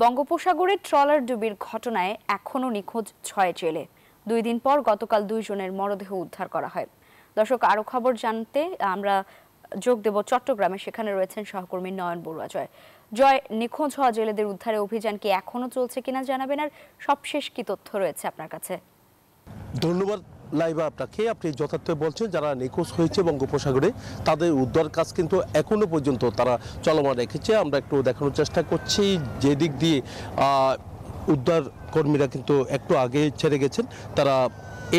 বঙ্গোপসাগরে ট্রলার ডুবির ঘটনায় এখনো নিখোঁজ ৬ জেলে। ২ দিন পর গতকাল ২ জনের মরদেহ উদ্ধার করা হয়। দর্শক, আরো খবর জানতে আমরা যোগ দেব চট্টগ্রামে। সেখানে রয়েছেন সহকর্মী নয়ন বড়ুয়া। জয়, নিখোঁজ হওয়া জেলেদের উদ্ধারে অভিযান কি এখনো চলছে কিনা জানাবেন, আর সবশেষ কি তথ্য রয়েছে আপনার কাছে? ধন্যবাদ লাইবা আপনাকে। আপনি যথার্থ বলছেন, যারা নিখোঁজ হয়েছে বঙ্গোপসাগরে তাদের উদ্ধার কাজ কিন্তু এখনো পর্যন্ত তারা চলমান রেখেছে। আমরা একটু দেখানোর চেষ্টা করছি যে দিক দিয়ে উদ্ধার কর্মীরা কিন্তু একটু আগে ছেড়ে গেছেন, তারা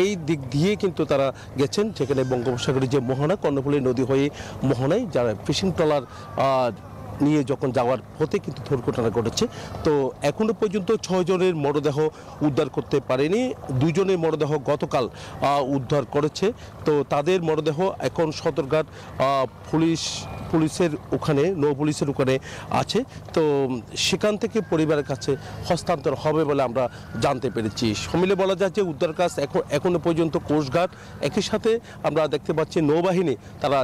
এই দিক দিয়ে কিন্তু তারা গেছেন যেখানে বঙ্গোপসাগরের যে মোহনা, কর্ণফুলী নদী হয়ে মোহনায় যারা ফিশিং ট্রলার নিয়ে যখন যাওয়ার পথে কিন্তু দুর্ঘটনা ঘটেছে। তো এখনো পর্যন্ত ৬ জনের মরদেহ উদ্ধার করতে পারেনি। ২ জনের মরদেহ গতকাল উদ্ধার করেছে। তো তাদের মরদেহ এখন সদরঘাট পুলিশের ওখানে, নৌ পুলিশের ওখানে আছে। তো সেখান থেকে পরিবারের কাছে হস্তান্তর হবে বলে আমরা জানতে পেরেছি। সমিলে বলা যায় যে উদ্ধার কাজ এখনো পর্যন্ত কোস্টগার্ড, একই সাথে আমরা দেখতে পাচ্ছি নৌবাহিনী তারা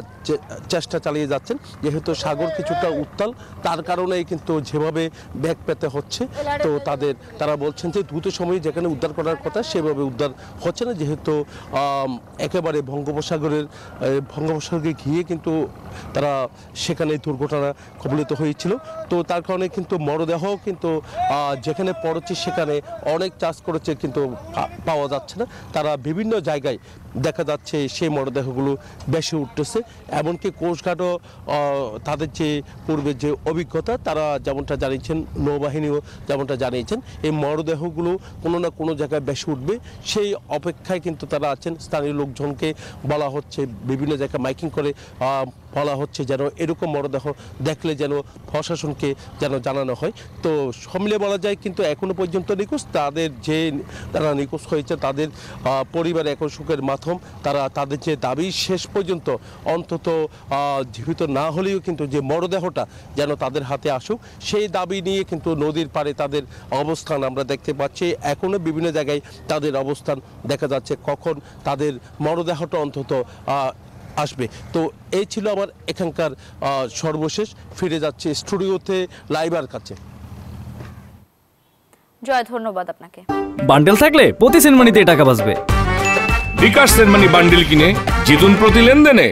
চেষ্টা চালিয়ে যাচ্ছেন। যেহেতু সাগর কিছুটা উত্তাল, তার কারণেই কিন্তু যেভাবে ব্যাগ পেতে হচ্ছে। তো তারা বলছেন যে দ্রুত সময়ে যেখানে উদ্ধার করার কথা সেভাবে উদ্ধার হচ্ছে না, যেহেতু একেবারে বঙ্গোপসাগরে গিয়ে কিন্তু তারা সেখানে দুর্ঘটনা কবলিত হয়েছিল। তো তার কারণে কিন্তু মরদেহ কিন্তু যেখানে পড়ছে সেখানে অনেক চাষ করেছে কিন্তু পাওয়া যাচ্ছে না। তারা বিভিন্ন জায়গায় দেখা যাচ্ছে সেই মরদেহগুলো বেশি উঠতেছে। এমনকি কোস্টগার্ডও তাদের যে পূর্বের যে অভিজ্ঞতা, তারা যেমনটা জানিয়েছেন, নৌবাহিনীও যেমনটা জানিয়েছেন, এই মরদেহগুলো কোনো না কোনো জায়গায় বেশি উঠবে সেই অপেক্ষায় কিন্তু তারা আছেন। স্থানীয় লোকজনকে বলা হচ্ছে, বিভিন্ন জায়গায় মাইকিং করে বলা হচ্ছে যেন এরকম মরদেহ দেখলে যেন প্রশাসনকে যেন জানানো হয়। তো সমিলে বলা যায় কিন্তু এখনো পর্যন্ত নিখোঁজ, তারা নিখোঁজ হয়েছে তাদের পরিবারে এখন সুখের মাধ্যম। তাদের যে দাবি, শেষ পর্যন্ত অন্তত জীবিত না হলেও কিন্তু যে মরদেহটা যেন তাদের হাতে আসুক, সেই দাবি নিয়ে কিন্তু নদীর পাড়ে তাদের অবস্থান আমরা দেখতে পাচ্ছি। এখনো বিভিন্ন জায়গায় তাদের অবস্থান দেখা যাচ্ছে, কখন তাদের মরদেহটা অন্তত আসবে। তো এই ছিল আমার এখানকার সর্বশেষ। ফিরে যাচ্ছে স্টুডিওতে লাইবার কাছে। জয়, ধন্যবাদ আপনাকে। বান্ডেল থাকলে প্রতি সেনমানিতে টাকা বাঁচবে। বিকাশ সেনমানি বান্ডেল কিনে জিতুন প্রতি লেনদেনে।